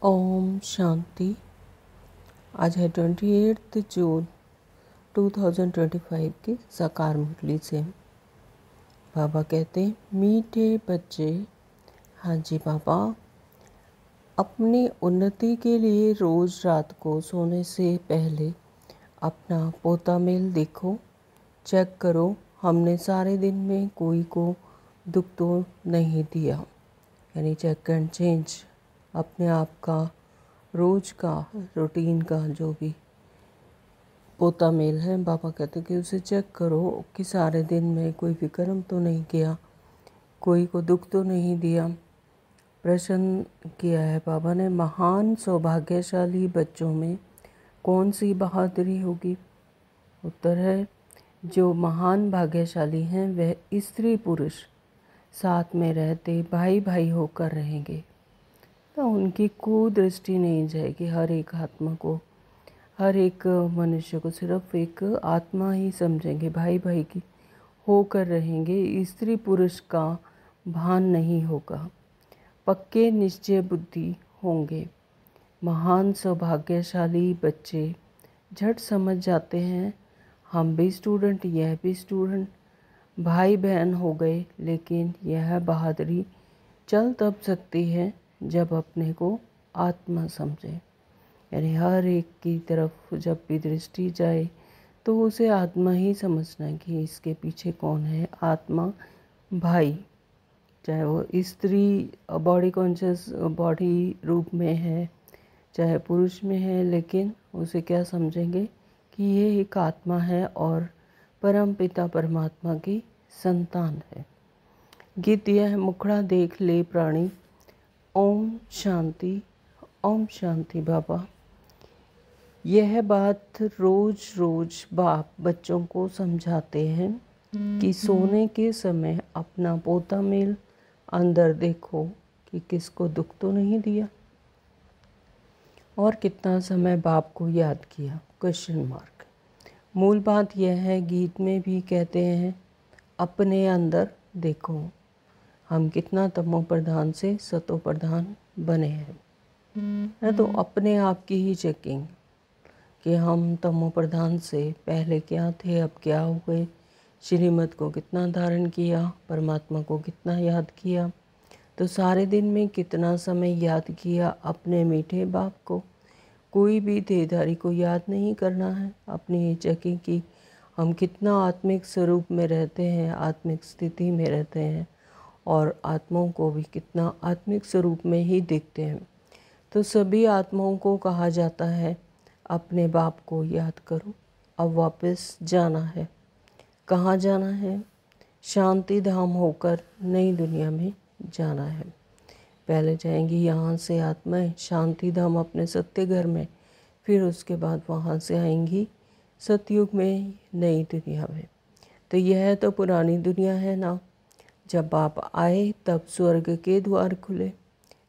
ओम शांति। आज है 28 जून 2025 की साकार मुरली से। बाबा कहते हैं, मीठे बच्चे। हाँ जी बाबा, अपनी उन्नति के लिए रोज़ रात को सोने से पहले अपना पोता मेल देखो, चेक करो हमने सारे दिन में कोई को दुख तो नहीं दिया। यानी चेक एंड चेंज अपने आप का रोज़ का रूटीन का जो भी पोता मेल है, बाबा कहते हैं कि उसे चेक करो कि सारे दिन में कोई विक्रम तो नहीं किया, कोई को दुख तो नहीं दिया। प्रश्न किया है बाबा ने, महान सौभाग्यशाली बच्चों में कौन सी बहादुरी होगी? उत्तर है, जो महान भाग्यशाली हैं वह स्त्री पुरुष साथ में रहते भाई भाई होकर रहेंगे। तो उनकी कुदृष्टि नहीं जाएगी। हर एक आत्मा को, हर एक मनुष्य को सिर्फ एक आत्मा ही समझेंगे, भाई भाई की होकर रहेंगे। स्त्री पुरुष का भान नहीं होगा, पक्के निश्चय बुद्धि होंगे। महान सौभाग्यशाली बच्चे झट समझ जाते हैं, हम भी स्टूडेंट, यह भी स्टूडेंट, भाई बहन हो गए। लेकिन यह बहादुरी चल तब सकती है जब अपने को आत्मा समझे। यानी हर एक की तरफ जब भी दृष्टि जाए तो उसे आत्मा ही समझना है कि इसके पीछे कौन है। आत्मा भाई, चाहे वो स्त्री बॉडी कॉन्शियस बॉडी रूप में है, चाहे पुरुष में है, लेकिन उसे क्या समझेंगे कि ये एक आत्मा है और परम पिता परमात्मा की संतान है। गीत यह है, मुखड़ा देख ले प्राणी। ओम शांति। ओम शांति बाबा। यह बात रोज रोज बाप बच्चों को समझाते हैं कि सोने के समय अपना पोता मेल अंदर देखो कि किसको दुख तो नहीं दिया और कितना समय बाप को याद किया। Question mark. मूल बात यह है, गीत में भी कहते हैं, अपने अंदर देखो हम कितना तमो प्रधान से सतो प्रधान बने हैं। तो अपने आप की ही चेकिंग कि हम तमो प्रधान से पहले क्या थे, अब क्या हो गए, श्रीमत को कितना धारण किया, परमात्मा को कितना याद किया, तो सारे दिन में कितना समय याद किया अपने मीठे बाप को। कोई भी देहधारी को याद नहीं करना है। अपनी चेकिंग की हम कितना आत्मिक स्वरूप में रहते हैं, आत्मिक स्थिति में रहते हैं और आत्माओं को भी कितना आत्मिक स्वरूप में ही देखते हैं। तो सभी आत्माओं को कहा जाता है, अपने बाप को याद करो। अब वापस जाना है। कहाँ जाना है? शांति धाम होकर नई दुनिया में जाना है। पहले जाएंगी यहाँ से आत्माएं शांति धाम अपने सत्य घर में, फिर उसके बाद वहाँ से आएंगी सतयुग में नई दुनिया में। तो यह तो पुरानी दुनिया है ना। जब आप आए तब स्वर्ग के द्वार खुले।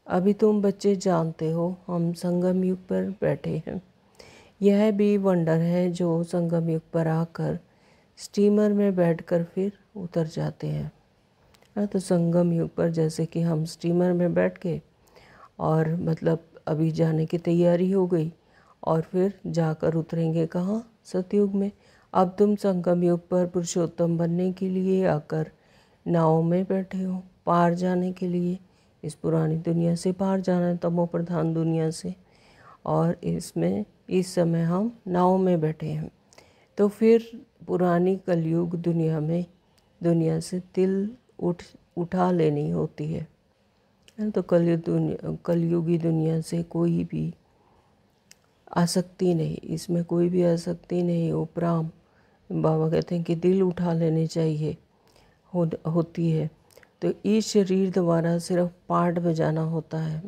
अभी तुम बच्चे जानते हो हम संगम युग पर बैठे हैं। यह भी वंडर है जो संगम युग पर आकर स्टीमर में बैठकर फिर उतर जाते हैं। तो संगम युग पर जैसे कि हम स्टीमर में बैठ के और मतलब अभी जाने की तैयारी हो गई और फिर जाकर उतरेंगे कहाँ? सतयुग में। अब तुम संगम युग पर पुरुषोत्तम बनने के लिए आकर नाव में बैठे हो, पार जाने के लिए। इस पुरानी दुनिया से पार जाना है, तमो प्रधान दुनिया से, और इसमें इस समय हम नाव में बैठे हैं। तो फिर पुरानी कलयुग दुनिया में दुनिया से तिल उठा लेनी होती है। तो कलयुगी दुनिया से कोई भी आसक्ति नहीं, इसमें कोई भी आसक्ति नहीं। उपराम बाबा कहते हैं कि दिल उठा लेने चाहिए होती है। तो इस शरीर द्वारा सिर्फ पार्ट बजाना होता है।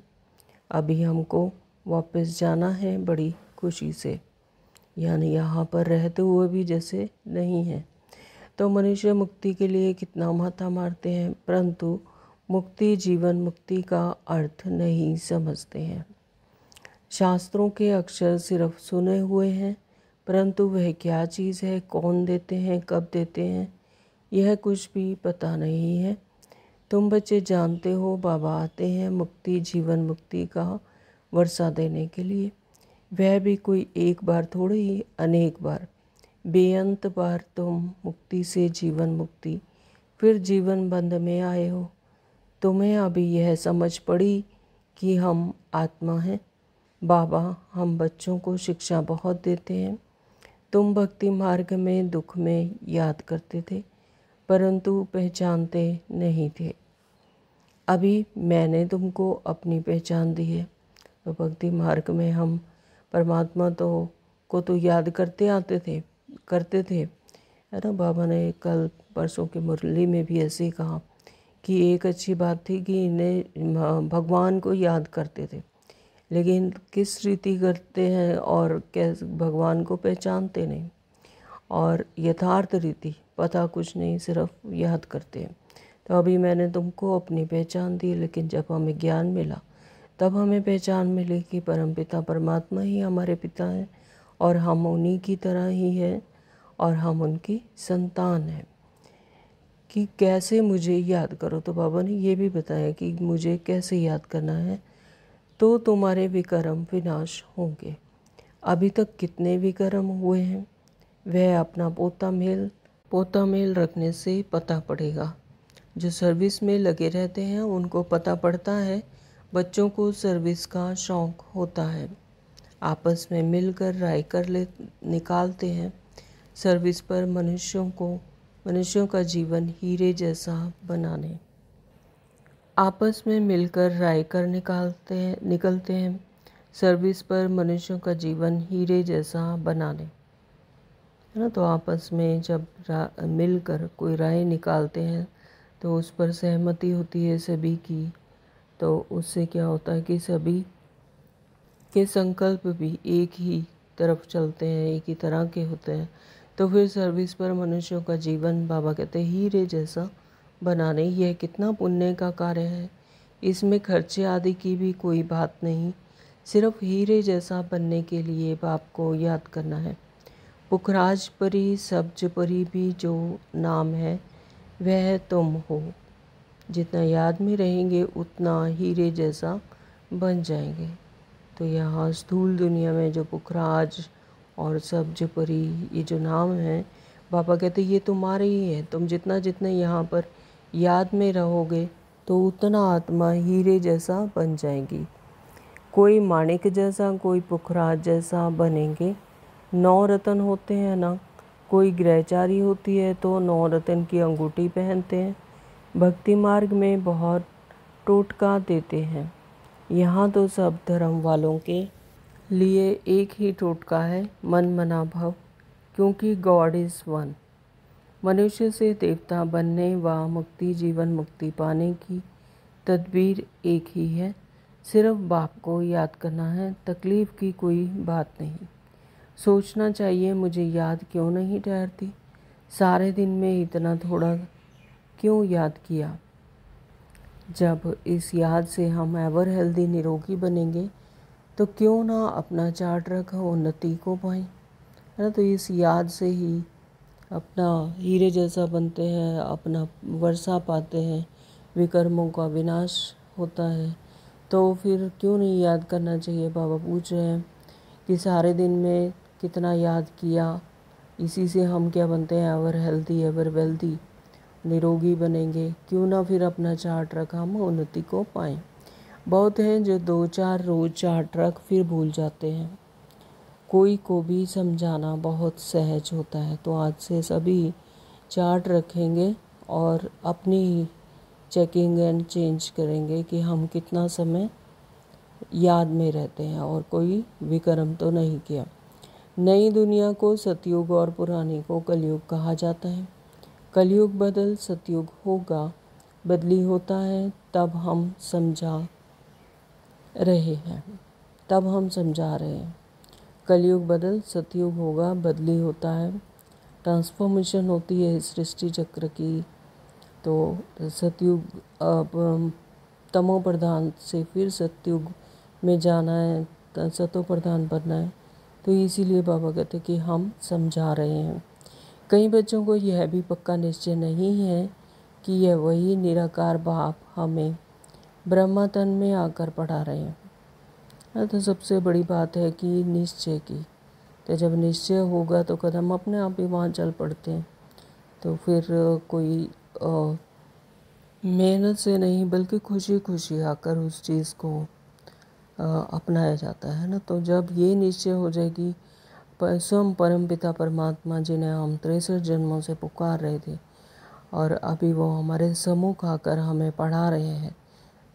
अभी हमको वापस जाना है बड़ी खुशी से, यानी यहाँ पर रहते हुए भी जैसे नहीं है। तो मनुष्य मुक्ति के लिए कितना माथा मारते हैं, परंतु मुक्ति जीवन मुक्ति का अर्थ नहीं समझते हैं। शास्त्रों के अक्षर सिर्फ सुने हुए हैं, परंतु वह क्या चीज़ है, कौन देते हैं, कब देते हैं, यह कुछ भी पता नहीं है। तुम बच्चे जानते हो बाबा आते हैं मुक्ति जीवन मुक्ति का वर्षा देने के लिए। वह भी कोई एक बार थोड़ी ही, अनेक बार, बेअंत बार तुम मुक्ति से जीवन मुक्ति, फिर जीवन बंध में आए हो। तुम्हें अभी यह समझ पड़ी कि हम आत्मा हैं। बाबा हम बच्चों को शिक्षा बहुत देते हैं। तुम भक्ति मार्ग में दुख में याद करते थे, परंतु पहचानते नहीं थे। अभी मैंने तुमको अपनी पहचान दी है। तो भक्ति मार्ग में हम परमात्मा को तो याद करते थे, है ना। बाबा ने कल परसों की मुरली में भी ऐसे ही कहा कि एक अच्छी बात थी कि इन्हें भगवान को याद करते थे, लेकिन किस रीति करते हैं और कैसे भगवान को पहचानते नहीं, और यथार्थ रीति पता कुछ नहीं, सिर्फ याद करते हैं। तो अभी मैंने तुमको अपनी पहचान दी, लेकिन जब हमें ज्ञान मिला तब हमें पहचान मिली कि परमपिता परमात्मा ही हमारे पिता हैं और हम उन्हीं की तरह ही हैं और हम उनकी संतान हैं। कि कैसे मुझे याद करो, तो बाबा ने ये भी बताया कि मुझे कैसे याद करना है। तो तुम्हारे विकर्म विनाश होंगे। अभी तक कितने विकर्म हुए हैं वह अपना पोता मेल रखने से पता पड़ेगा। जो सर्विस में लगे रहते हैं उनको पता पड़ता है। बच्चों को सर्विस का शौक़ होता है, आपस में मिलकर राय निकालते हैं। सर्विस पर मनुष्यों का जीवन हीरे जैसा बनाने, आपस में मिलकर राय कर निकलते हैं। सर्विस पर मनुष्यों का जीवन हीरे जैसा बनाने, है ना। तो आपस में जब मिलकर कोई राय निकालते हैं तो उस पर सहमति होती है सभी की, तो उससे क्या होता है कि सभी के संकल्प भी एक ही तरफ चलते हैं, एक ही तरह के होते हैं। तो फिर सर्विस पर मनुष्यों का जीवन बाबा कहते हैं हीरे जैसा बनाने। यह कितना पुण्य का कार्य है। इसमें खर्चे आदि की भी कोई बात नहीं, सिर्फ हीरे जैसा बनने के लिए बाप को याद करना है। पुखराज परी सब्ज परी भी जो नाम है वह तुम हो। जितना याद में रहेंगे उतना हीरे जैसा बन जाएंगे। तो यहाँ स्थूल दुनिया में जो पुखराज और सब्ज परी ये जो नाम हैं, बाबा कहते ये तुम्हारे ही है। तुम जितना जितना यहाँ पर याद में रहोगे तो उतना आत्मा हीरे जैसा बन जाएगी। कोई माणिक जैसा, कोई पुखराज जैसा बनेंगे। 9 रत्न होते हैं ना, कोई गृहचारी होती है तो 9 रत्न की अंगूठी पहनते हैं। भक्ति मार्ग में बहुत टोटका देते हैं। यहाँ तो सब धर्म वालों के लिए एक ही टोटका है, मन मना भव, क्योंकि गॉड इज़ वन। मनुष्य से देवता बनने व मुक्ति जीवन मुक्ति पाने की तदबीर एक ही है। सिर्फ बाप को याद करना है, तकलीफ़ की कोई बात नहीं। सोचना चाहिए मुझे याद क्यों नहीं ठहरती, सारे दिन में इतना थोड़ा क्यों याद किया। जब इस याद से हम एवर हेल्दी निरोगी बनेंगे तो क्यों ना अपना चार्ट रखा उन्नति को पाएँ, है ना। तो इस याद से ही अपना हीरे जैसा बनते हैं, अपना वर्षा पाते हैं, विकर्मों का विनाश होता है। तो फिर क्यों नहीं याद करना चाहिए। बाबा पूछ रहे हैं कि सारे दिन में कितना याद किया, इसी से हम क्या बनते हैं, एवर हेल्दी एवर वेल्दी, निरोगी बनेंगे। क्यों ना फिर अपना चार्ट रखा हम उन्नति को पाएँ। बहुत हैं जो 2-4 रोज़ चार्ट रख फिर भूल जाते हैं। कोई को भी समझाना बहुत सहज होता है। तो आज से सभी चार्ट रखेंगे और अपनी चेकिंग एंड चेंज करेंगे कि हम कितना समय याद में रहते हैं और कोई विकर्म तो नहीं किया। नई दुनिया को सतयुग और पुरानी को कलयुग कहा जाता है। कलयुग बदल सतयुग होगा, बदली होता है तब हम समझा रहे हैं। कलयुग बदल सतयुग होगा, बदली होता है, ट्रांसफॉर्मेशन होती है सृष्टि चक्र की। तो सतयुग तमो प्रधान से फिर सतयुग में जाना है, सतो प्रधान बनना है। तो इसीलिए बाबा कहते कि हम समझा रहे हैं। कई बच्चों को यह भी पक्का निश्चय नहीं है कि यह वही निराकार बाप हमें ब्रह्मा तन में आकर पढ़ा रहे हैं। तो सबसे बड़ी बात है कि निश्चय की, तो जब निश्चय होगा तो कदम अपने आप ही वहाँ चल पड़ते हैं। तो फिर कोई मेहनत से नहीं बल्कि खुशी खुशी आकर उस चीज़ को अपनाया जाता है ना। तो जब ये निश्चय हो जाएगी, स्वयं परमपिता परमात्मा जिन्हें हम 63 जन्मों से पुकार रहे थे और अभी वो हमारे सम्मुख आकर हमें पढ़ा रहे हैं,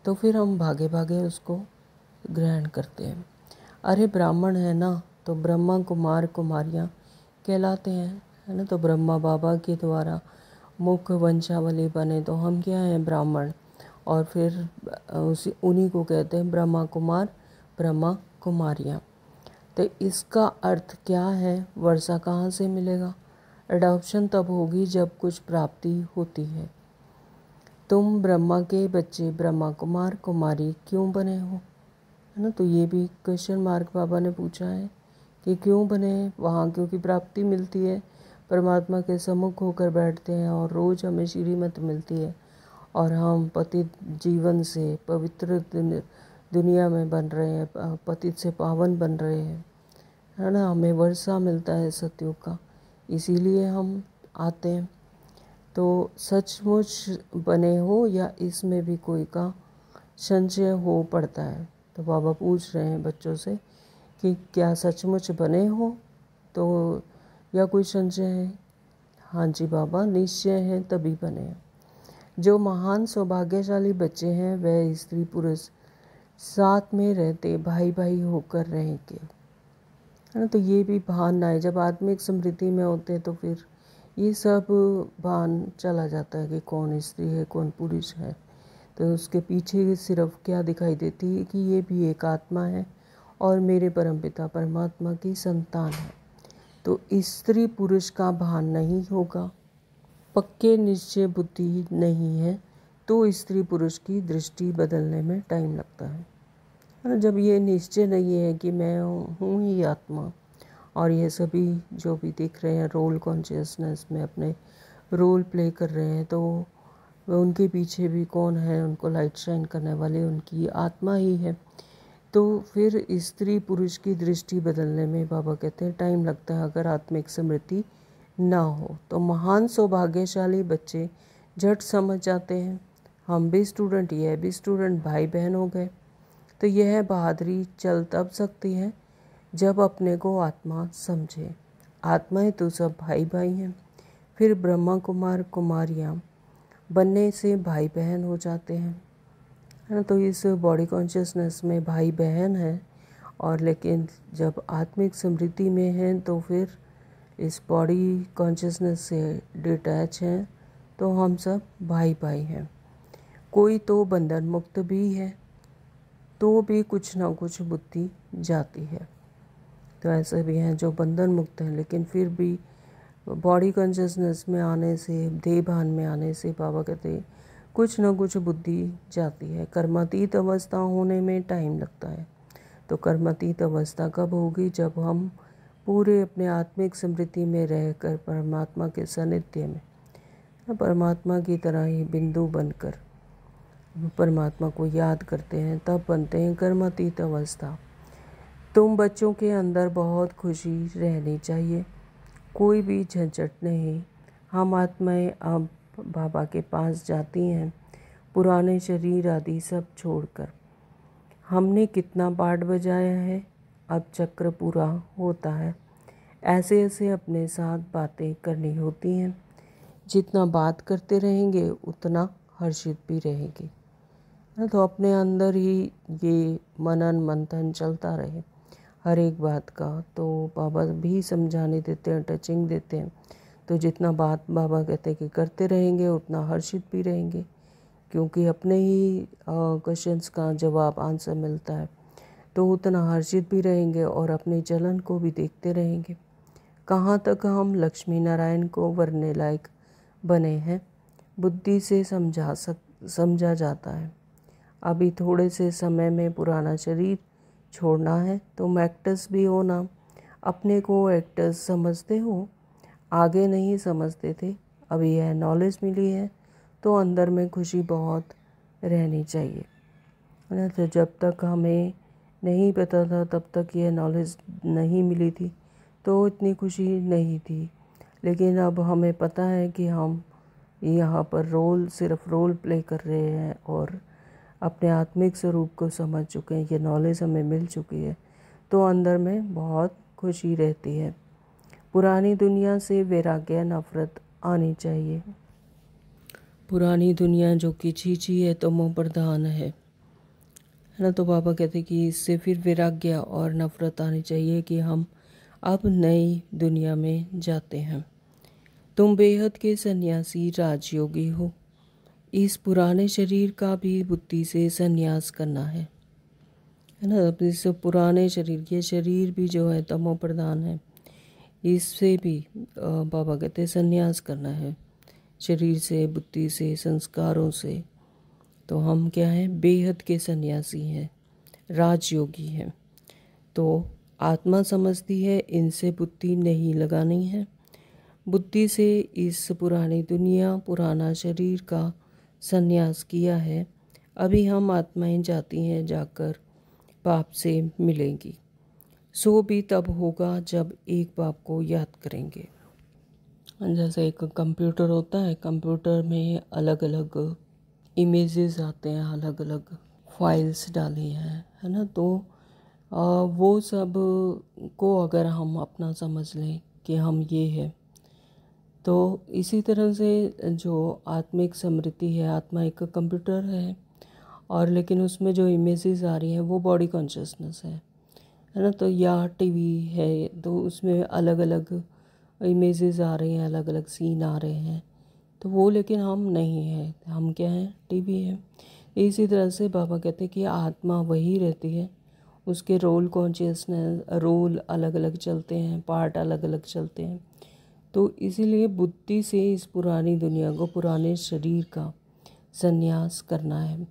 तो फिर हम भागे भागे उसको ग्रहण करते हैं। अरे ब्राह्मण है ना, तो ब्रह्मा कुमार कुमारियाँ कहलाते हैं, है ना। तो ब्रह्मा बाबा के द्वारा मुख्य वंशावली बने तो हम क्या हैं, ब्राह्मण। और फिर उन्हीं को कहते हैं ब्रह्मा कुमार ब्रह्मा कुमारियाँ। तो इसका अर्थ क्या है, वर्षा कहाँ से मिलेगा? एडॉप्शन तब होगी जब कुछ प्राप्ति होती है। तुम ब्रह्मा के बच्चे ब्रह्मा कुमार कुमारी क्यों बने हो, है ना। तो ये भी क्वेश्चन मार्क बाबा ने पूछा है कि क्यों बने वहाँ, क्योंकि प्राप्ति मिलती है, परमात्मा के सम्मुख होकर बैठते हैं और रोज़ हमें श्रीमत मिलती है और हम पतित जीवन से पवित्र दुनिया में बन रहे हैं, पतित से पावन बन रहे हैं, है ना। हमें वर्षा मिलता है सत्युग का, इसीलिए हम आते हैं। तो सचमुच बने हो या इसमें भी कोई का संशय हो पड़ता है। तो बाबा पूछ रहे हैं बच्चों से कि क्या सचमुच बने हो, तो या कोई संशय है? हाँ जी बाबा, निश्चय है तभी बने हैं। जो महान सौभाग्यशाली बच्चे हैं वह स्त्री पुरुष साथ में रहते भाई भाई होकर रहेंगे, है ना। तो ये भी भान ना है, जब आत्मिक स्मृति में होते हैं तो फिर ये सब भान चला जाता है कि कौन स्त्री है कौन पुरुष है। तो उसके पीछे सिर्फ क्या दिखाई देती है कि ये भी एक आत्मा है और मेरे परमपिता परमात्मा की संतान है। तो स्त्री पुरुष का भान नहीं होगा, पक्के निश्चय बुद्धि नहीं है, तो स्त्री पुरुष की दृष्टि बदलने में टाइम लगता है ना। जब ये निश्चय नहीं है कि मैं हूँ ही आत्मा और ये सभी जो भी दिख रहे हैं रोल कॉन्शियसनेस में अपने रोल प्ले कर रहे हैं, तो उनके पीछे भी कौन है, उनको लाइट शाइन करने वाली उनकी आत्मा ही है। तो फिर स्त्री पुरुष की दृष्टि बदलने में बाबा कहते हैं टाइम लगता है अगर आत्मिक स्मृति ना हो। तो महान सौभाग्यशाली बच्चे झट समझ जाते हैं, हम भी स्टूडेंट यह भी स्टूडेंट, भाई बहन हो गए। तो यह बहादुरी चल तब सकती है जब अपने को आत्मा समझे। आत्माएं तो सब भाई भाई हैं। फिर ब्रह्मा कुमार कुमारियाँ बनने से भाई बहन हो जाते हैं, है ना। तो इस बॉडी कॉन्शियसनेस में भाई बहन है, और लेकिन जब आत्मिक स्मृति में हैं तो फिर इस बॉडी कॉन्शियसनेस से डिटैच हैं, तो हम सब भाई भाई हैं। कोई तो बंधन मुक्त भी है, तो भी कुछ ना कुछ बुद्धि जाती है। तो ऐसे भी हैं जो बंधन मुक्त हैं लेकिन फिर भी बॉडी कॉन्शियसनेस में आने से, देह भान में आने से बाबा कहते हैं कुछ ना कुछ बुद्धि जाती है। कर्मातीत अवस्था होने में टाइम लगता है। तो कर्मातीत अवस्था कब होगी? जब हम पूरे अपने आत्मिक स्मृति में रहकर परमात्मा के सानिध्य में, परमात्मा की तरह ही बिंदु बनकर परमात्मा को याद करते हैं, तब बनते हैं कर्मातीत अवस्था। तुम बच्चों के अंदर बहुत खुशी रहनी चाहिए, कोई भी झंझट नहीं। हम आत्माएं अब बाबा के पास जाती हैं, पुराने शरीर आदि सब छोड़कर। हमने कितना पाठ बजाया है, अब चक्र पूरा होता है। ऐसे ऐसे अपने साथ बातें करनी होती हैं। जितना बात करते रहेंगे उतना हर्षित भी रहेंगे। तो अपने अंदर ही ये मनन मंथन चलता रहे हर एक बात का। तो बाबा भी समझाने देते हैं, टचिंग देते हैं। तो जितना बात बाबा कहते हैं कि करते रहेंगे उतना हर्षित भी रहेंगे, क्योंकि अपने ही क्वेश्चंस का जवाब आंसर मिलता है। तो उतना हर्षित भी रहेंगे और अपने चलन को भी देखते रहेंगे। कहाँ तक हम लक्ष्मी नारायण को वरने लायक बने हैं, बुद्धि से समझा जाता है। अभी थोड़े से समय में पुराना शरीर छोड़ना है, तुम एक्टर्स भी हो ना। अपने को एक्टर्स समझते हो, आगे नहीं समझते थे, अभी यह नॉलेज मिली है तो अंदर में खुशी बहुत रहनी चाहिए, है ना। तो जब तक हमें नहीं पता था, तब तक ये नॉलेज नहीं मिली थी, तो इतनी खुशी नहीं थी। लेकिन अब हमें पता है कि हम यहाँ पर सिर्फ रोल प्ले कर रहे हैं और अपने आत्मिक स्वरूप को समझ चुके हैं, ये नॉलेज हमें मिल चुकी है, तो अंदर में बहुत खुशी रहती है। पुरानी दुनिया से वैराग्य, नफरत आनी चाहिए। पुरानी दुनिया जो कि चीची है, तमो प्रधान है ना। तो बाबा कहते कि इससे फिर वैराग्य और नफरत आनी चाहिए कि हम अब नई दुनिया में जाते हैं। तुम बेहद के सन्यासी राजयोगी हो। इस पुराने शरीर का भी बुद्धि से संन्यास करना है ना। अब इस पुराने शरीर, ये शरीर भी जो है तमो प्रधान है, इससे भी बाबा कहते संन्यास करना है, शरीर से, बुद्धि से, संस्कारों से। तो हम क्या हैं? बेहद के सन्यासी हैं, राजयोगी हैं। तो आत्मा समझती है इनसे बुद्धि नहीं लगानी है। बुद्धि से इस पुरानी दुनिया, पुराना शरीर का संन्यास किया है। अभी हम आत्माएं जाती हैं, जाकर बाप से मिलेंगी। सो भी तब होगा जब एक बाप को याद करेंगे। जैसे एक कंप्यूटर होता है, कंप्यूटर में अलग अलग इमेजेस आते हैं, अलग अलग फाइल्स डाली हैं, है ना। तो वो सब को अगर हम अपना समझ लें कि हम ये है, तो इसी तरह से जो आत्मिक स्मृति है, आत्मा एक कंप्यूटर है, और लेकिन उसमें जो इमेजेस आ रही हैं वो बॉडी कॉन्शियसनेस है ना। तो या टीवी है, तो उसमें अलग अलग इमेजेस आ रही हैं, अलग अलग सीन आ रहे हैं, तो वो लेकिन हम नहीं हैं, हम क्या हैं? टीवी है। इसी तरह से बाबा कहते हैं कि आत्मा वही रहती है, उसके रोल कॉन्शियसनेस, रोल अलग अलग चलते हैं, पार्ट अलग अलग चलते हैं। तो इसीलिए बुद्धि से इस पुरानी दुनिया को, पुराने शरीर का संन्यास करना है।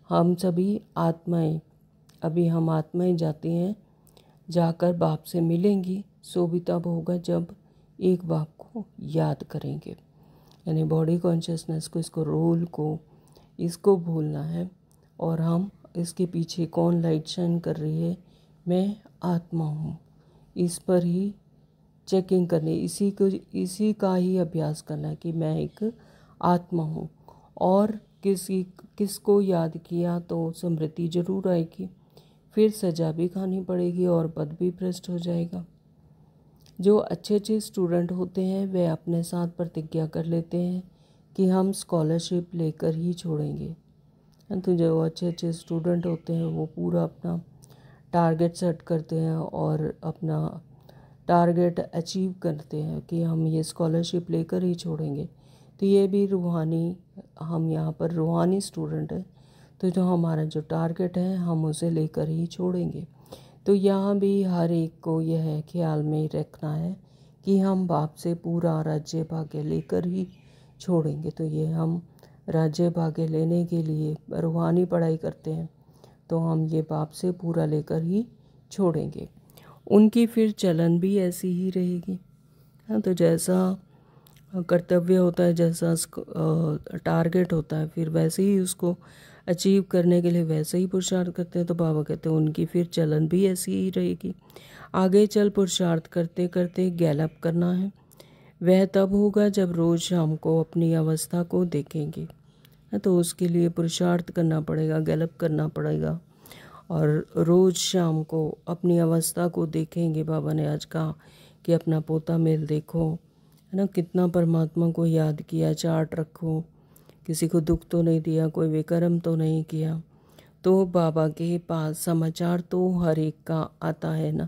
हम सभी आत्माएं, अभी हम आत्माएं जाती हैं, जाकर बाप से मिलेंगी। सो भी तब होगा जब एक बाप को याद करेंगे, यानी बॉडी कॉन्शियसनेस को, इसको, रोल को, इसको भूलना है। और हम इसके पीछे कौन लाइट शाइन कर रही है? मैं आत्मा हूँ। इस पर ही चेकिंग करनी, इसी का ही अभ्यास करना है कि मैं एक आत्मा हूँ। और किसको याद किया तो स्मृति जरूर आएगी, फिर सजा भी खानी पड़ेगी और पद भी भ्रष्ट हो जाएगा। जो अच्छे अच्छे स्टूडेंट होते हैं वे अपने साथ प्रतिज्ञा कर लेते हैं कि हम स्कॉलरशिप लेकर ही छोड़ेंगे। तो जो अच्छे अच्छे स्टूडेंट होते हैं वो पूरा अपना टारगेट सेट करते हैं और अपना टारगेट अचीव करते हैं कि हम ये स्कॉलरशिप लेकर ही छोड़ेंगे। तो ये भी रूहानी, हम यहाँ पर रूहानी स्टूडेंट हैं, तो जो हमारा जो टारगेट है हम उसे लेकर ही छोड़ेंगे। तो यहाँ भी हर एक को यह ख्याल में रखना है कि हम बाप से पूरा राज्य भाग्य लेकर ही छोड़ेंगे। तो ये हम राज्य भाग्य लेने के लिए रूहानी पढ़ाई करते हैं, तो हम ये बाप से पूरा लेकर ही छोड़ेंगे। उनकी फिर चलन भी ऐसी ही रहेगी। हाँ, तो जैसा कर्तव्य होता है, जैसा टारगेट होता है, फिर वैसे ही उसको अचीव करने के लिए वैसे ही पुरुषार्थ करते हैं। तो बाबा कहते हैं उनकी फिर चलन भी ऐसी ही रहेगी। आगे चल पुरुषार्थ करते करते गैलप करना है। वह तब होगा जब रोज़ शाम को अपनी अवस्था को देखेंगे। तो उसके लिए पुरुषार्थ करना पड़ेगा, गैलप करना पड़ेगा, और रोज़ शाम को अपनी अवस्था को देखेंगे। बाबा ने आज कहा कि अपना पोता मेल देखो, है ना, कितना परमात्मा को याद किया, चार्ट रखो, किसी को दुख तो नहीं दिया, कोई विकर्म तो नहीं किया। तो बाबा के पास समाचार तो हर एक का आता है ना।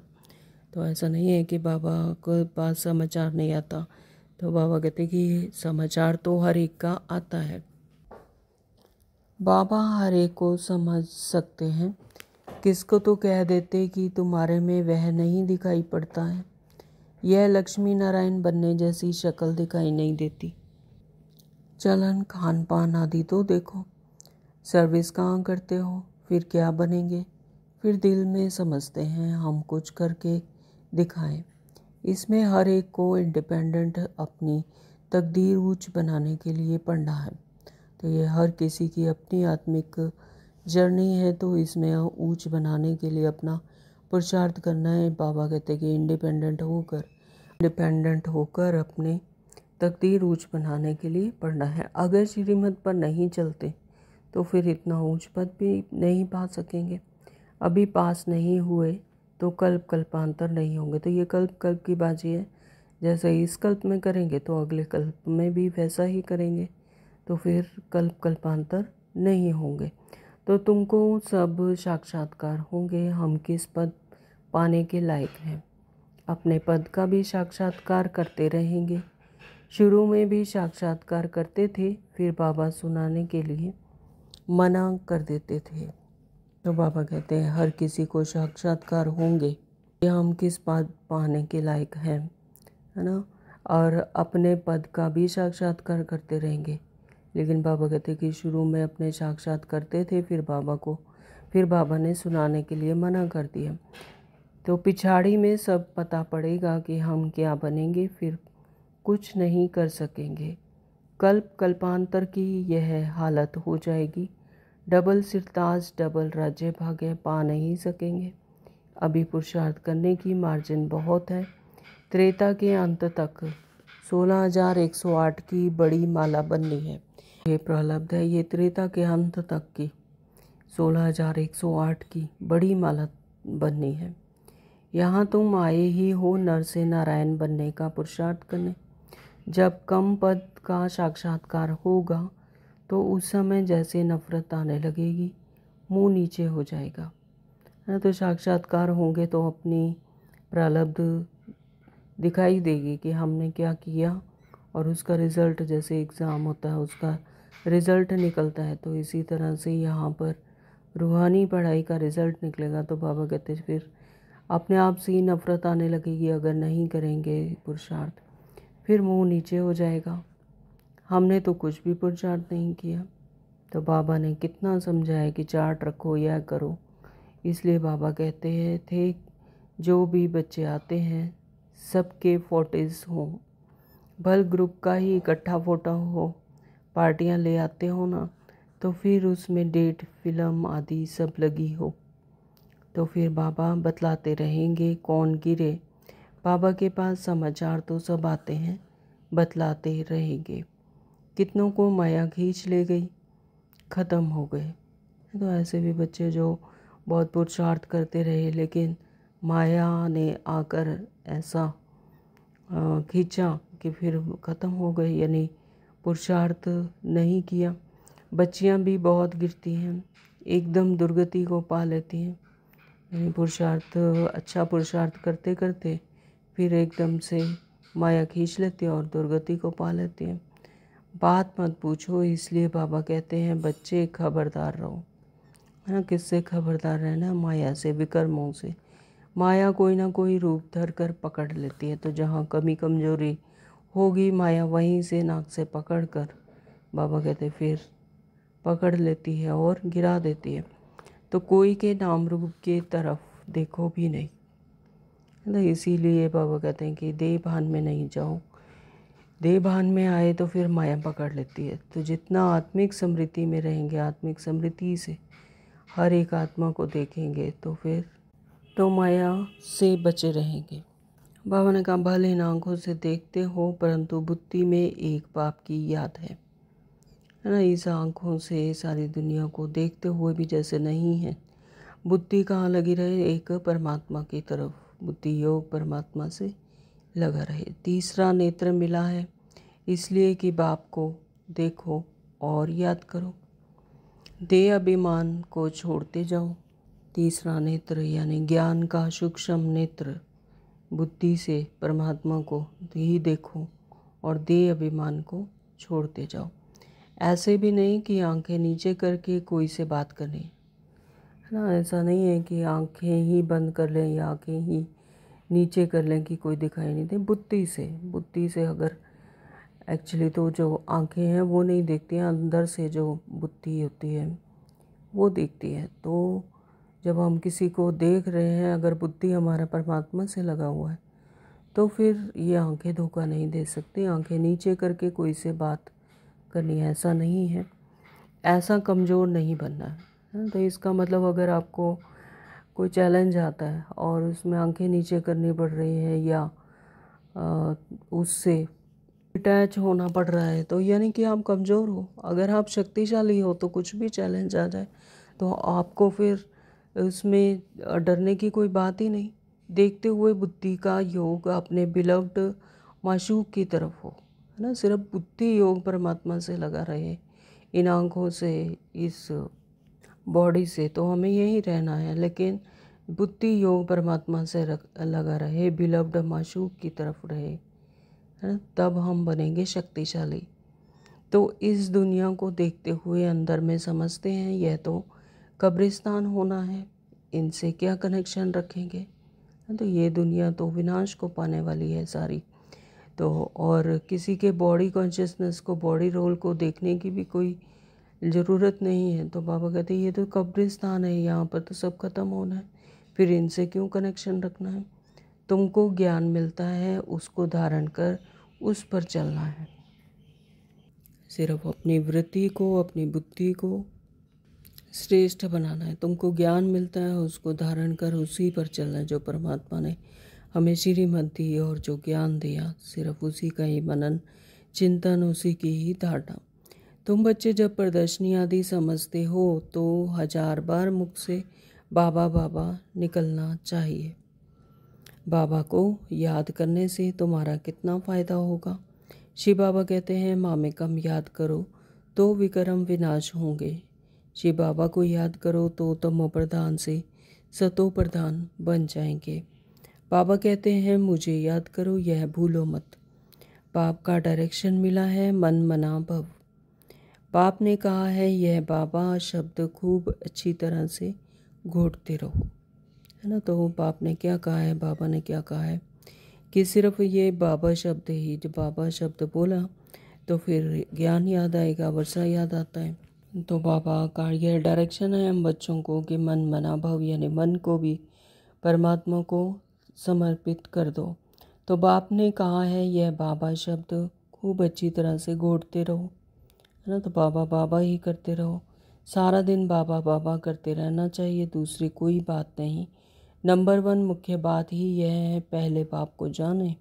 तो ऐसा नहीं है कि बाबा के पास समाचार नहीं आता। तो बाबा कहते कि समाचार तो हर एक का आता है। बाबा हर एक को समझ सकते हैं। किसको तो कह देते कि तुम्हारे में वह नहीं दिखाई पड़ता है, यह लक्ष्मी नारायण बनने जैसी शक्ल दिखाई नहीं देती। चलन, खान पान आदि तो देखो। सर्विस कहाँ करते हो, फिर क्या बनेंगे? फिर दिल में समझते हैं हम कुछ करके दिखाएं। इसमें हर एक को इंडिपेंडेंट अपनी तकदीर ऊंच बनाने के लिए पढ़ना है। तो ये हर किसी की अपनी आत्मिक जर्नी है तो इसमें ऊंच बनाने के लिए अपना पुरुषार्थ करना है। बाबा कहते हैं कि इंडिपेंडेंट होकर अपने तकदीर ऊंच बनाने के लिए पढ़ना है। अगर श्रीमत पर नहीं चलते तो फिर इतना ऊंच पद भी नहीं पा सकेंगे। अभी पास नहीं हुए तो कल्पांतर नहीं होंगे। तो ये कल्प की बाजी है। जैसे इस कल्प में करेंगे तो अगले कल्प में भी वैसा ही करेंगे, तो फिर कल्पांतर नहीं होंगे। तो तुमको सब साक्षात्कार होंगे। हम किस पद पाने के लायक हैं, अपने पद का भी साक्षात्कार करते रहेंगे। शुरू में भी साक्षात्कार करते थे, फिर बाबा सुनाने के लिए मना कर देते थे। तो बाबा कहते हैं हर किसी को साक्षात्कार होंगे कि हम किस पद पाने के लायक हैं, है ना, और अपने पद का भी साक्षात्कार करते रहेंगे। लेकिन बाबा कहते हैं कि शुरू में अपने साक्षात करते थे, फिर बाबा ने सुनाने के लिए मना कर दिया। तो पिछाड़ी में सब पता पड़ेगा कि हम क्या बनेंगे, फिर कुछ नहीं कर सकेंगे। कल्पांतर की यह हालत हो जाएगी। डबल सिरताज डबल राज्य भाग्य पा नहीं सकेंगे। अभी पुरुषार्थ करने की मार्जिन बहुत है। त्रेता के अंत तक 16,108 की बड़ी माला बननी है। ये प्रलब्ध है। ये त्रेता के अंत तक की 16,108 की बड़ी माला बननी है। यहाँ तुम आए ही हो नर से नारायण बनने का पुरुषार्थ करने। जब कम पद का साक्षात्कार होगा तो उस समय जैसे नफरत आने लगेगी, मुंह नीचे हो जाएगा, है। तो साक्षात्कार होंगे तो अपनी प्रारब्ध दिखाई देगी कि हमने क्या किया, और उसका रिज़ल्ट, जैसे एग्ज़ाम होता है उसका रिज़ल्ट निकलता है, तो इसी तरह से यहाँ पर रूहानी पढ़ाई का रिज़ल्ट निकलेगा। तो बाबा कहते फिर अपने आप से ही नफ़रत आने लगेगी अगर नहीं करेंगे पुरुषार्थ, फिर मुंह नीचे हो जाएगा। हमने तो कुछ भी पुरुषार्थ नहीं किया। तो बाबा ने कितना समझाया कि चार्ट रखो या करो। इसलिए बाबा कहते थे जो भी बच्चे आते हैं सबके फोटोज़ हों, भल ग्रुप का ही इकट्ठा फ़ोटो हो। पार्टियां ले आते हो ना, तो फिर उसमें डेट फिल्म आदि सब लगी हो। तो फिर बाबा बतलाते रहेंगे कौन गिरे। बाबा के पास समाचार तो सब आते हैं, बतलाते रहेंगे। कितनों को माया खींच ले गई, ख़त्म हो गए। तो ऐसे भी बच्चे जो बहुत पुरुषार्थ करते रहे, लेकिन माया ने आकर ऐसा खींचा कि फिर ख़त्म हो गए, यानी पुरुषार्थ नहीं किया। बच्चियां भी बहुत गिरती हैं, एकदम दुर्गति को पा लेती हैं। यानी पुरुषार्थ, अच्छा पुरुषार्थ करते करते फिर एकदम से माया खींच लेती है और दुर्गति को पा लेती है। बात मत पूछो। इसलिए बाबा कहते हैं बच्चे खबरदार रहो, है ना। किससे खबरदार रहना? माया से, विकर्मों से। माया कोई ना कोई रूप धर कर पकड़ लेती है। तो जहाँ कमी कमजोरी होगी, माया वहीं से नाक से पकड़ कर, बाबा कहते फिर पकड़ लेती है और गिरा देती है। तो कोई के नाम रूप की तरफ देखो भी नहीं। तो इसीलिए बाबा कहते हैं कि देह भान में नहीं जाओ। देह भान में आए तो फिर माया पकड़ लेती है। तो जितना आत्मिक स्मृति में रहेंगे, आत्मिक स्मृति से हर एक आत्मा को देखेंगे, तो फिर तो माया से बचे रहेंगे। बाबा ने कहा भले इन आँखों से देखते हो, परंतु बुद्धि में एक बाप की याद है ना। इस आँखों से सारी दुनिया को देखते हुए भी जैसे नहीं है, बुद्धि कहाँ लगी रहे? एक परमात्मा की तरफ बुद्धि योग परमात्मा से लगा रहे। तीसरा नेत्र मिला है इसलिए कि बाप को देखो और याद करो। देह अभिमान को छोड़ते जाओ। तीसरा नेत्र यानी ज्ञान का सूक्ष्म नेत्र, बुद्धि से परमात्मा को ही देखो और देह अभिमान को छोड़ते जाओ। ऐसे भी नहीं कि आंखें नीचे करके कोई से बात करें, है ना। ऐसा नहीं है कि आंखें ही बंद कर लें या आंखें ही नीचे कर लें कि कोई दिखाई नहीं दे। बुद्धि से अगर एक्चुअली तो जो आंखें हैं वो नहीं देखती हैं, अंदर से जो बुद्धि होती है वो देखती है। तो जब हम किसी को देख रहे हैं, अगर बुद्धि हमारा परमात्मा से लगा हुआ है, तो फिर ये आंखें धोखा नहीं दे सकती। आंखें नीचे करके कोई से बात करनी, ऐसा नहीं है। ऐसा कमज़ोर नहीं बनना है। तो इसका मतलब अगर आपको कोई चैलेंज आता है और उसमें आंखें नीचे करनी पड़ रही है या उससे अटैच होना पड़ रहा है, तो यानी कि आप कमज़ोर हो। अगर आप शक्तिशाली हो तो कुछ भी चैलेंज आ जाए तो आपको फिर उसमें डरने की कोई बात ही नहीं। देखते हुए बुद्धि का योग अपने बिलव्ड माशूक की तरफ हो, है ना। सिर्फ बुद्धि योग परमात्मा से लगा रहे, इन आँखों से, इस बॉडी से तो हमें यही रहना है, लेकिन बुद्धि योग परमात्मा से लगा रहे, बिलव्ड माशूक की तरफ रहे, है ना। तब हम बनेंगे शक्तिशाली। तो इस दुनिया को देखते हुए अंदर में समझते हैं यह तो कब्रिस्तान होना है, इनसे क्या कनेक्शन रखेंगे। तो ये दुनिया तो विनाश को पाने वाली है सारी। तो और किसी के बॉडी कॉन्शियसनेस को, बॉडी रोल को देखने की भी कोई ज़रूरत नहीं है। तो बाबा कहते हैं ये तो कब्रिस्तान है, यहाँ पर तो सब खत्म होना है, फिर इनसे क्यों कनेक्शन रखना है। तुमको ज्ञान मिलता है, उसको धारण कर उस पर चलना है। सिर्फ अपनी वृत्ति को, अपनी बुद्धि को श्रेष्ठ बनाना है। तुमको ज्ञान मिलता है, उसको धारण कर उसी पर चलना है। जो परमात्मा ने हमें श्रीमत दी और जो ज्ञान दिया, सिर्फ उसी का ही मनन चिंतन, उसी की ही धारणा। तुम बच्चे जब प्रदर्शनी आदि समझते हो तो 1000 बार मुख से बाबा बाबा निकलना चाहिए। बाबा को याद करने से तुम्हारा कितना फ़ायदा होगा। शिव बाबा कहते हैं मामेकम याद करो तो विक्रम विनाश होंगे। शिव बाबा को याद करो तो तमो प्रधान से सतो प्रधान बन जाएंगे। बाबा कहते हैं मुझे याद करो, यह भूलो मत। बाप का डायरेक्शन मिला है, मन मना भव। बाप ने कहा है यह बाबा शब्द खूब अच्छी तरह से घोटते रहो, है ना। तो बाप ने क्या कहा है, बाबा ने क्या कहा है कि सिर्फ ये बाबा शब्द ही, जब बाबा शब्द बोला तो फिर ज्ञान याद आएगा, वर्षा याद आता है। तो बाबा का यह डायरेक्शन है हम बच्चों को कि मन मना भव, यानी मन को भी परमात्मा को समर्पित कर दो। तो बाप ने कहा है यह बाबा शब्द खूब अच्छी तरह से घोटते रहो, है ना। तो बाबा बाबा ही करते रहो, सारा दिन बाबा बाबा करते रहना चाहिए, दूसरी कोई बात नहीं। नंबर 1 मुख्य बात ही यह है, पहले बाप को जाने,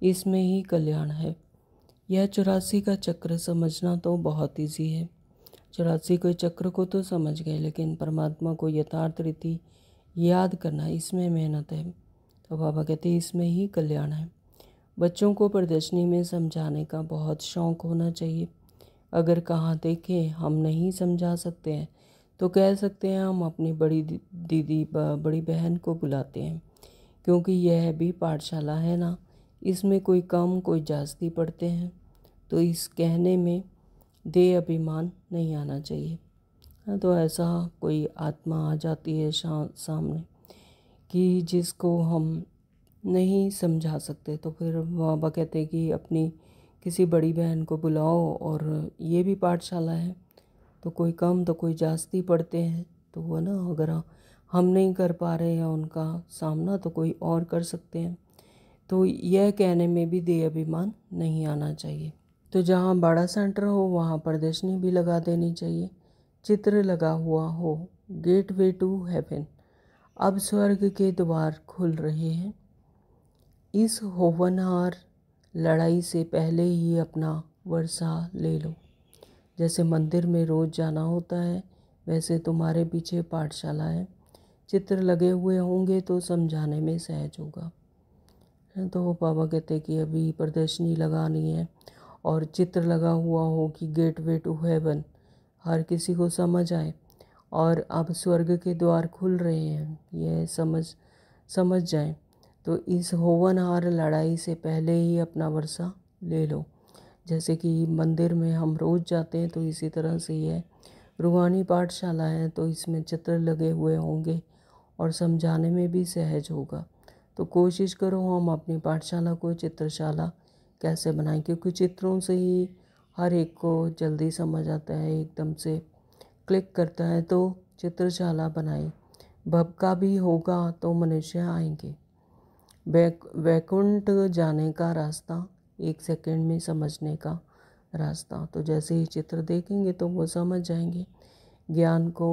इसमें ही कल्याण है। यह 84 का चक्र समझना तो बहुत ईजी है। 84 के चक्र को तो समझ गए, लेकिन परमात्मा को यथार्थ रीति याद करना, इसमें मेहनत है। तो बाबा कहते हैं इसमें ही कल्याण है। बच्चों को प्रदर्शनी में समझाने का बहुत शौक़ होना चाहिए। अगर कहाँ देखें हम नहीं समझा सकते हैं तो कह सकते हैं हम अपनी बड़ी दीदी बड़ी बहन को बुलाते हैं, क्योंकि यह भी पाठशाला है ना, इसमें कोई कम कोई जास्ती पढ़ते हैं। तो इस कहने में देह अभिमान नहीं आना चाहिए। हाँ, तो ऐसा कोई आत्मा आ जाती है सामने कि जिसको हम नहीं समझा सकते, तो फिर बाबा कहते हैं कि अपनी किसी बड़ी बहन को बुलाओ, और ये भी पाठशाला है तो कोई कम तो कोई जास्ती पढ़ते हैं। तो वो ना, अगर हम नहीं कर पा रहे हैं उनका सामना तो कोई और कर सकते हैं। तो यह कहने में भी देह अभिमान नहीं आना चाहिए। तो जहाँ बड़ा सेंटर हो वहाँ प्रदर्शनी भी लगा देनी चाहिए, चित्र लगा हुआ हो, गेट वे टू हेवन। अब स्वर्ग के द्वार खुल रहे हैं। इस होवनहार लड़ाई से पहले ही अपना वर्षा ले लो। जैसे मंदिर में रोज़ जाना होता है, वैसे तुम्हारे पीछे पाठशाला है। चित्र लगे हुए होंगे तो समझाने में सहज होगा। तो बाबा कहते हैं कि अभी प्रदर्शनी लगानी है और चित्र लगा हुआ हो कि गेट वे टू हेवन, हर किसी को समझ आए। और अब स्वर्ग के द्वार खुल रहे हैं, यह समझ जाए। तो इस होवनहार लड़ाई से पहले ही अपना वर्षा ले लो। जैसे कि मंदिर में हम रोज़ जाते हैं, तो इसी तरह से यह रूहानी पाठशाला है, तो इसमें चित्र लगे हुए होंगे और समझाने में भी सहज होगा। तो कोशिश करो हम अपनी पाठशाला को चित्रशाला कैसे बनाएं, क्योंकि चित्रों से ही हर एक को जल्दी समझ आता है, एकदम से क्लिक करता है। तो चित्रशाला बनाएं। भव का भी होगा तो मनुष्य आएंगे। वैकुंठ जाने का रास्ता 1 सेकंड में समझने का रास्ता। तो जैसे ही चित्र देखेंगे तो वो समझ जाएंगे। ज्ञान को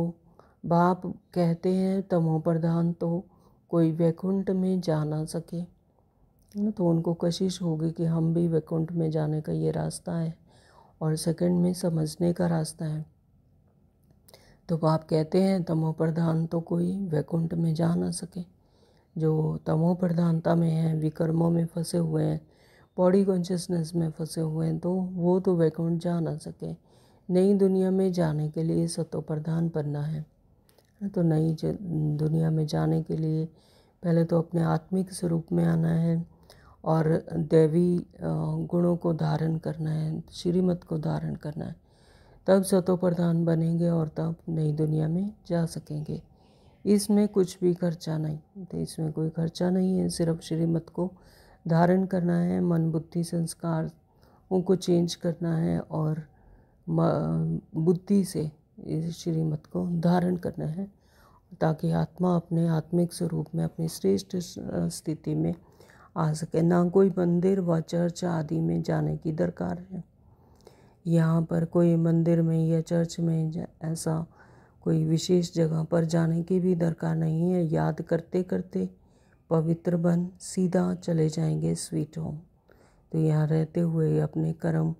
बाप कहते हैं तमो प्रधान तो कोई वैकुंठ में जा ना सके, है ना। तो उनको कोशिश होगी कि हम भी वैकुंठ में जाने का ये रास्ता है और सेकंड में समझने का रास्ता है। तो बाप कहते हैं तमो प्रधान तो कोई वैकुंठ में जा ना सके। जो तमो प्रधानता में है, विकर्मों में फंसे हुए हैं, बॉडी कॉन्शियसनेस में फंसे हुए हैं, तो वो तो वैकुंठ जा ना सके। नई दुनिया में जाने के लिए सतो प्रधान बनना है। तो नई दुनिया में जाने के लिए पहले तो अपने आत्मिक स्वरूप में आना है और दैवी गुणों को धारण करना है, श्रीमत को धारण करना है, तब सतो प्रधान बनेंगे और तब नई दुनिया में जा सकेंगे। इसमें कुछ भी खर्चा नहीं, तो इसमें कोई खर्चा नहीं है, सिर्फ श्रीमत को धारण करना है, मन बुद्धि संस्कार उनको चेंज करना है और बुद्धि से इस श्रीमत को धारण करना है, ताकि आत्मा अपने आत्मिक स्वरूप में अपनी श्रेष्ठ स्थिति में आ सके। ना कोई मंदिर व चर्च आदि में जाने की दरकार है। यहाँ पर कोई मंदिर में या चर्च में ऐसा कोई विशेष जगह पर जाने की भी दरकार नहीं है। याद करते करते पवित्र बन सीधा चले जाएंगे स्वीट होम। तो यहाँ रहते हुए अपने कर्म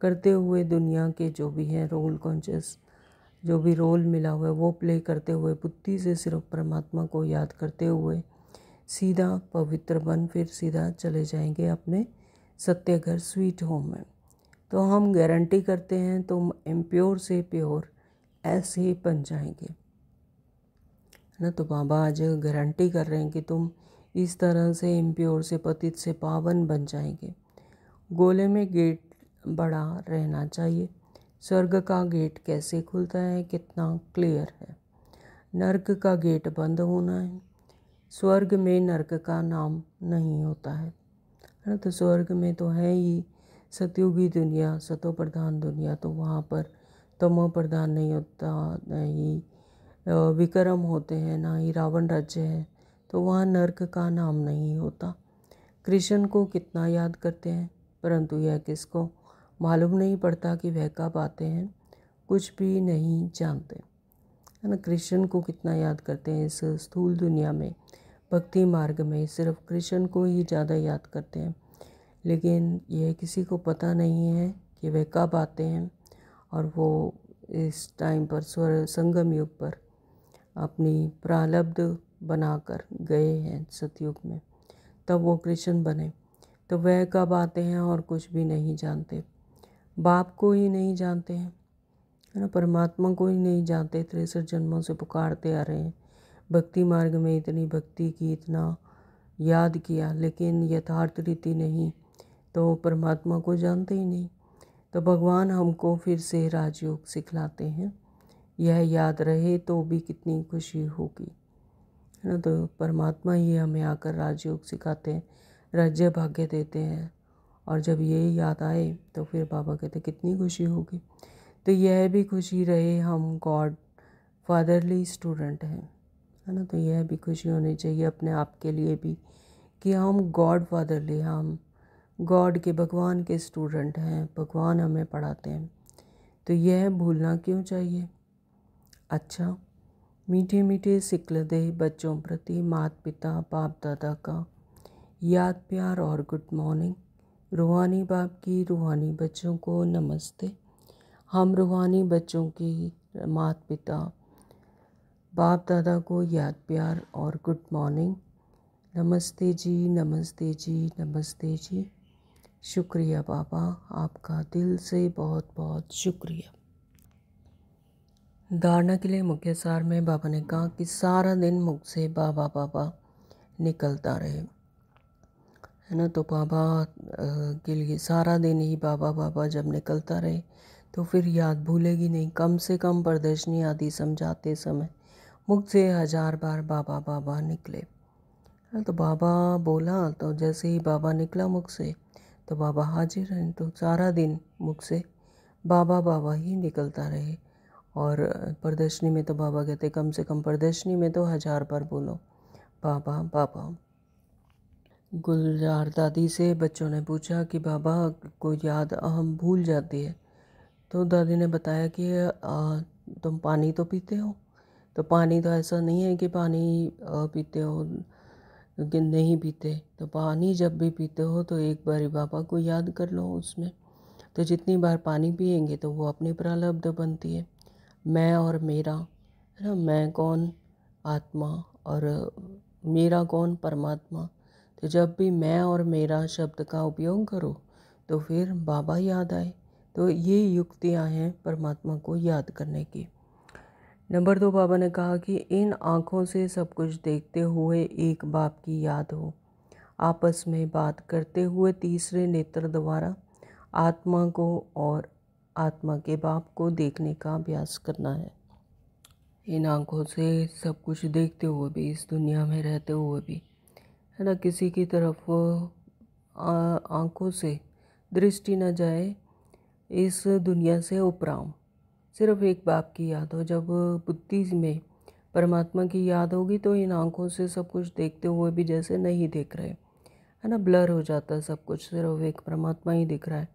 करते हुए दुनिया के जो भी हैं रोल कॉन्शियस जो भी रोल मिला हुआ है वो प्ले करते हुए बुद्धि से सिर्फ परमात्मा को याद करते हुए सीधा पवित्र बन फिर सीधा चले जाएंगे अपने सत्य घर स्वीट होम में। तो हम गारंटी करते हैं तुम इम्प्योर से प्योर ऐसे ही बन जाएंगे, है ना। तो बाबा आज गारंटी कर रहे हैं कि तुम इस तरह से इम्प्योर से पतित से पावन बन जाएंगे। गोले में गेट बड़ा रहना चाहिए। स्वर्ग का गेट कैसे खुलता है, कितना क्लियर है। नर्क का गेट बंद होना है। स्वर्ग में नर्क का नाम नहीं होता है ना। तो स्वर्ग में तो है ही सतयुगी दुनिया, सतो प्रधान दुनिया, तो वहाँ पर तमो प्रधान नहीं होता, न ही विक्रम होते हैं, ना ही रावण राज्य है, तो वहाँ नर्क का नाम नहीं होता। कृष्ण को कितना याद करते हैं, परंतु यह किसको मालूम नहीं पड़ता कि वह कब आते हैं, कुछ भी नहीं जानते, है ना। कृष्ण को कितना याद करते हैं इस स्थूल दुनिया में, भक्ति मार्ग में सिर्फ कृष्ण को ही ज़्यादा याद करते हैं, लेकिन यह किसी को पता नहीं है कि वे कब आते हैं। और वो इस टाइम पर स्वर संगम युग पर अपनी प्रारब्ध बनाकर गए हैं सतयुग में, तब वो कृष्ण बने। तो वह कब आते हैं और कुछ भी नहीं जानते, बाप को ही नहीं जानते हैं, है ना, परमात्मा को ही नहीं जानते। 63 जन्मों से पुकारते आ रहे हैं, भक्ति मार्ग में इतनी भक्ति की, इतना याद किया, लेकिन यथार्थ रीति नहीं, तो परमात्मा को जानते ही नहीं। तो भगवान हमको फिर से राजयोग सिखलाते हैं, यह याद रहे तो भी कितनी खुशी होगी, है ना। तो परमात्मा ही हमें आकर राजयोग सिखाते हैं, राज्य भाग्य देते हैं, और जब ये याद आए तो फिर बाबा कहते कितनी खुशी होगी। तो यह भी खुशी रहे हम गॉड फादरली स्टूडेंट हैं, है ना। तो यह भी खुशी होनी चाहिए अपने आप के लिए भी कि हम गॉड फादरली, हम गॉड के, भगवान के स्टूडेंट हैं, भगवान हमें पढ़ाते हैं। तो यह भूलना क्यों चाहिए। अच्छा, मीठे मीठे सिक्ल दे बच्चों प्रति माता पिता बाप दादा का याद प्यार और गुड मॉर्निंग। रूहानी बाप की रूहानी बच्चों को नमस्ते। हम रूहानी बच्चों की माता पिता बाप दादा को याद प्यार और गुड मॉर्निंग। नमस्ते जी, नमस्ते जी, नमस्ते जी। शुक्रिया बाबा, आपका दिल से बहुत बहुत शुक्रिया। धारणा के लिए मुख्य सार में बाबा ने कहा कि सारा दिन मुख से बाबा बाबा निकलता रहे, है ना। तो बाबा के लिए सारा दिन ही बाबा बाबा जब निकलता रहे तो फिर याद भूलेगी नहीं। कम से कम प्रदर्शनी आदि समझाते समय मुख से 1000 बार बाबा बाबा निकले। तो बाबा बोला, तो जैसे ही बाबा निकला मुख से तो बाबा हाजिर हैं। तो सारा दिन मुख से बाबा बाबा ही निकलता रहे। और प्रदर्शनी में तो बाबा कहते कम से कम प्रदर्शनी में तो 1000 बार बोलो बाबा बाबा। गुलजार दादी से बच्चों ने पूछा कि बाबा को याद हम भूल जाती है। तो दादी ने बताया कि तुम पानी तो पीते हो। तो पानी तो ऐसा नहीं है कि पानी पीते हो कि नहीं पीते, तो पानी जब भी पीते हो तो एक बार बाबा को याद कर लो उसमें। तो जितनी बार पानी पिएंगे तो वो अपनी प्रारब्ध बनती है। मैं और मेरा, है ना, मैं कौन आत्मा और मेरा कौन परमात्मा। तो जब भी मैं और मेरा शब्द का उपयोग करो तो फिर बाबा याद आए। तो ये युक्तियाँ हैं परमात्मा को याद करने की। नंबर 2, बाबा ने कहा कि इन आँखों से सब कुछ देखते हुए एक बाप की याद हो। आपस में बात करते हुए तीसरे नेत्र द्वारा आत्मा को और आत्मा के बाप को देखने का अभ्यास करना है। इन आँखों से सब कुछ देखते हुए भी, इस दुनिया में रहते हुए भी, है ना, किसी की तरफ आँखों से दृष्टि न जाए इस दुनिया से उपराम। सिर्फ एक बाप की याद हो। जब बुद्धि में परमात्मा की याद होगी तो इन आँखों से सब कुछ देखते हुए भी जैसे नहीं देख रहे, है ना, ब्लर हो जाता है सब कुछ, सिर्फ एक परमात्मा ही दिख रहा है।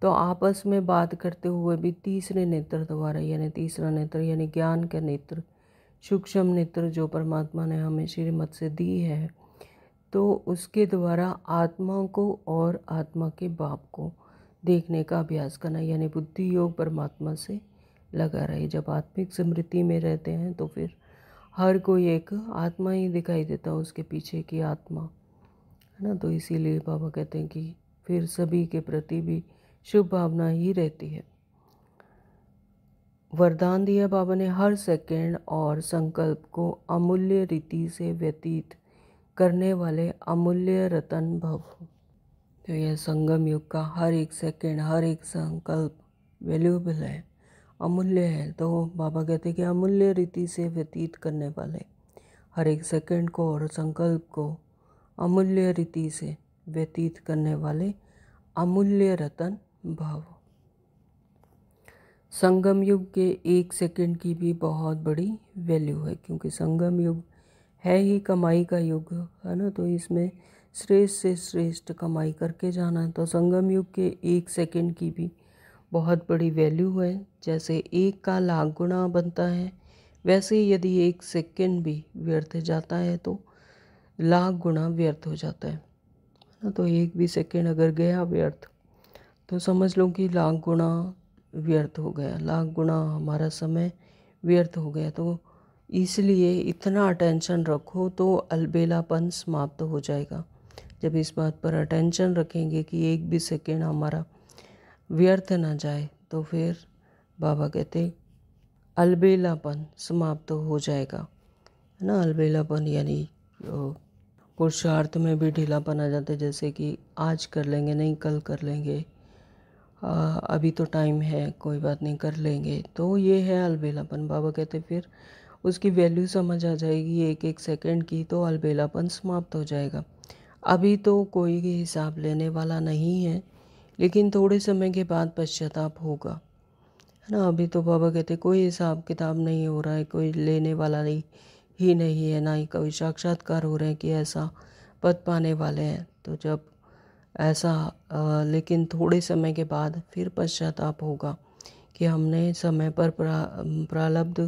तो आपस में बात करते हुए भी तीसरे नेत्र द्वारा, यानी तीसरा नेत्र यानी ज्ञान का नेत्र, सूक्ष्म नेत्र जो परमात्मा ने हमें श्रीमत से दी है, तो उसके द्वारा आत्मा को और आत्मा के बाप को देखने का अभ्यास करना, यानी बुद्धि योग परमात्मा से लगा रहे। जब आत्मिक स्मृति में रहते हैं तो फिर हर कोई एक आत्मा ही दिखाई देता है, उसके पीछे की आत्मा, है ना। तो इसीलिए बाबा कहते हैं कि फिर सभी के प्रति भी शुभ भावना ही रहती है। वरदान दिया बाबा ने, हर सेकंड और संकल्प को अमूल्य रीति से व्यतीत करने वाले अमूल्य रतन भव। तो यह संगम युग का हर एक सेकंड, हर एक संकल्प वैल्यूएबल है, अमूल्य है। तो बाबा कहते हैं कि अमूल्य रीति से व्यतीत करने वाले हर एक सेकंड को और संकल्प को अमूल्य रीति से व्यतीत करने वाले अमूल्य रतन भाव। संगम युग के एक सेकंड की भी बहुत बड़ी वैल्यू है, क्योंकि संगम युग है ही कमाई का युग, है ना। तो इसमें श्रेष्ठ से श्रेष्ठ कमाई करके जाना है। तो संगम युग के एक सेकंड की भी बहुत बड़ी वैल्यू है। जैसे एक का लाख गुना बनता है, वैसे यदि एक सेकंड भी व्यर्थ जाता है तो लाख गुना व्यर्थ हो जाता है ना। तो एक भी सेकंड अगर गया व्यर्थ तो समझ लो कि लाख गुना व्यर्थ हो गया, लाख गुना हमारा समय व्यर्थ हो गया। तो इसलिए इतना अटेंशन रखो तो अलबेलापन समाप्त हो जाएगा। जब इस बात पर अटेंशन रखेंगे कि एक भी सेकंड हमारा व्यर्थ ना जाए तो फिर बाबा कहते अलबेलापन समाप्त हो जाएगा, है ना। अलबेलापन यानी पुरुषार्थ में भी ढीलापन आ जाता है, जैसे कि आज कर लेंगे, नहीं कल कर लेंगे, अभी तो टाइम है, कोई बात नहीं कर लेंगे। तो ये है अलबेलापन। बाबा कहते फिर उसकी वैल्यू समझ आ जाएगी एक एक सेकंड की, तो अलबेलापन समाप्त हो जाएगा। अभी तो कोई हिसाब लेने वाला नहीं है, लेकिन थोड़े समय के बाद पश्चाताप होगा, है ना। अभी तो बाबा कहते कोई हिसाब किताब नहीं हो रहा है, कोई लेने वाला ही नहीं है, ना ही कोई साक्षात्कार हो रहे हैं कि ऐसा पद पाने वाले हैं। तो जब ऐसा लेकिन थोड़े समय के बाद फिर पश्चाताप होगा कि हमने समय पर प्रारब्ध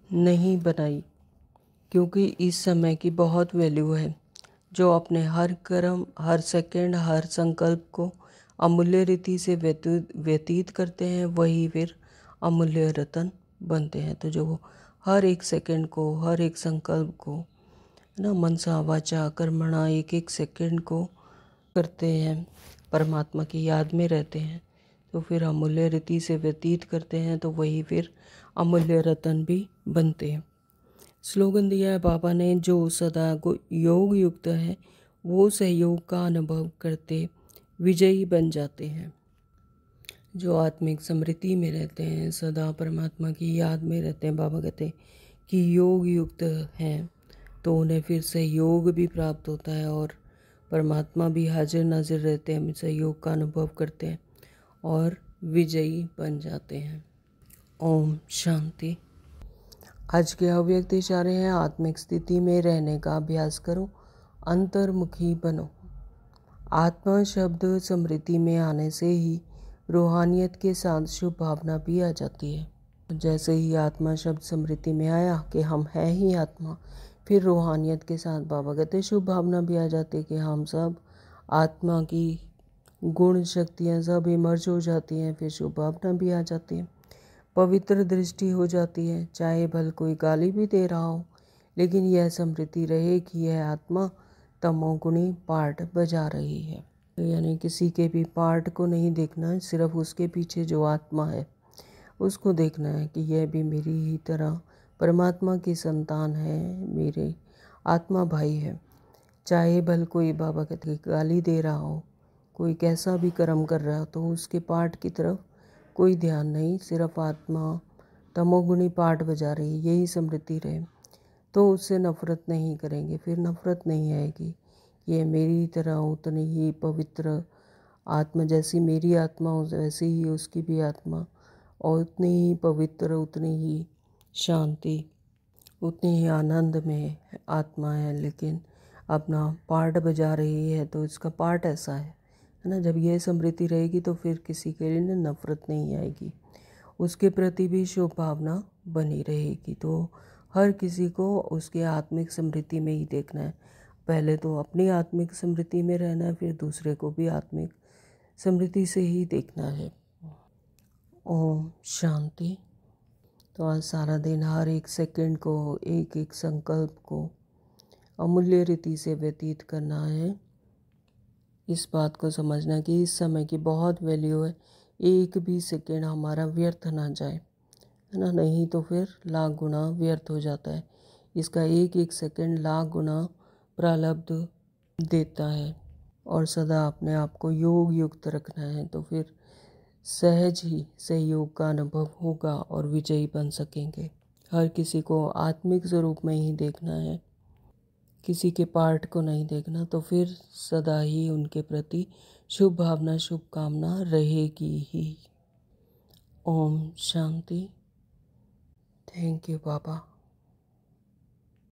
नहीं बनाई, क्योंकि इस समय की बहुत वैल्यू है। जो अपने हर कर्म, हर सेकंड, हर संकल्प को अमूल्य रीति से व्यतीत करते हैं, वही फिर अमूल्य रतन बनते हैं। तो जो हर एक सेकंड को, हर एक संकल्प को, है ना, मनसा वाचा कर्मणा, एक एक सेकंड को करते हैं, परमात्मा की याद में रहते हैं, तो फिर अमूल्य रीति से व्यतीत करते हैं, तो वही फिर अमूल्य रतन भी बनते हैं। स्लोगन दिया है बाबा ने, जो सदा को योग युक्त है वो सहयोग का अनुभव करते विजयी बन जाते हैं। जो आत्मिक स्मृति में रहते हैं, सदा परमात्मा की याद में रहते हैं, बाबा कहते हैं कि योग युक्त हैं, तो उन्हें फिर सहयोग भी प्राप्त होता है और परमात्मा भी हाजिर नाजिर रहते हैं, सहयोग का अनुभव करते हैं और विजयी बन जाते हैं। ओम शांति। आज के अव्यक्त इशारे हैं, आत्मिक स्थिति में रहने का अभ्यास करो, अंतर्मुखी बनो। आत्मा शब्द स्मृति में आने से ही रूहानियत के साथ शुभ भावना भी आ जाती है। जैसे ही आत्मा शब्द स्मृति में आया कि हम हैं ही आत्मा, फिर रूहानियत के साथ बाबा कहते शुभ भावना भी आ जाती कि हम सब आत्मा की गुण शक्तियाँ सब इमर्ज हो जाती हैं, फिर शुभ भावना भी आ जाती है, पवित्र दृष्टि हो जाती है। चाहे भल कोई गाली भी दे रहा हो, लेकिन यह स्मृति रहे कि यह आत्मा तमोगुणी पार्ट बजा रही है। यानी किसी के भी पार्ट को नहीं देखना है, सिर्फ उसके पीछे जो आत्मा है उसको देखना है कि यह भी मेरी ही तरह परमात्मा की संतान है, मेरे आत्मा भाई है। चाहे भल कोई बाबा कहते गाली दे रहा हो, कोई कैसा भी कर्म कर रहा हो, तो उसके पार्ट की तरफ कोई ध्यान नहीं, सिर्फ आत्मा तमोगुणी पार्ट बजा रही, यही स्मृति रहे तो उससे नफ़रत नहीं करेंगे, फिर नफ़रत नहीं आएगी। ये मेरी तरह उतनी ही पवित्र आत्मा, जैसी मेरी आत्मा वैसी ही उसकी भी आत्मा, और उतनी ही पवित्र, उतनी ही शांति, उतनी ही आनंद में आत्मा है, लेकिन अपना पार्ट बजा रही है। तो इसका पार्ट ऐसा है ना, जब यह स्मृति रहेगी तो फिर किसी के लिए नफ़रत नहीं आएगी, उसके प्रति भी शुभ भावना बनी रहेगी। तो हर किसी को उसके आत्मिक स्मृति में ही देखना है। पहले तो अपनी आत्मिक स्मृति में रहना है, फिर दूसरे को भी आत्मिक स्मृति से ही देखना है। ओम शांति। तो आज सारा दिन हर एक सेकंड को, एक एक संकल्प को अमूल्य रीति से व्यतीत करना है। इस बात को समझना कि इस समय की बहुत वैल्यू है, एक भी सेकंड हमारा व्यर्थ ना जाए, है ना, नहीं तो फिर लाख गुना व्यर्थ हो जाता है। इसका एक एक सेकंड लाख गुना प्रारब्ध देता है, और सदा अपने आप को योग युक्त रखना है, तो फिर सहज ही सहयोग का अनुभव होगा और विजयी बन सकेंगे। हर किसी को आत्मिक स्वरूप में ही देखना है, किसी के पार्ट को नहीं देखना, तो फिर सदा ही उनके प्रति शुभ भावना, शुभकामना रहेगी ही। Om Shanti. Thank you Baba.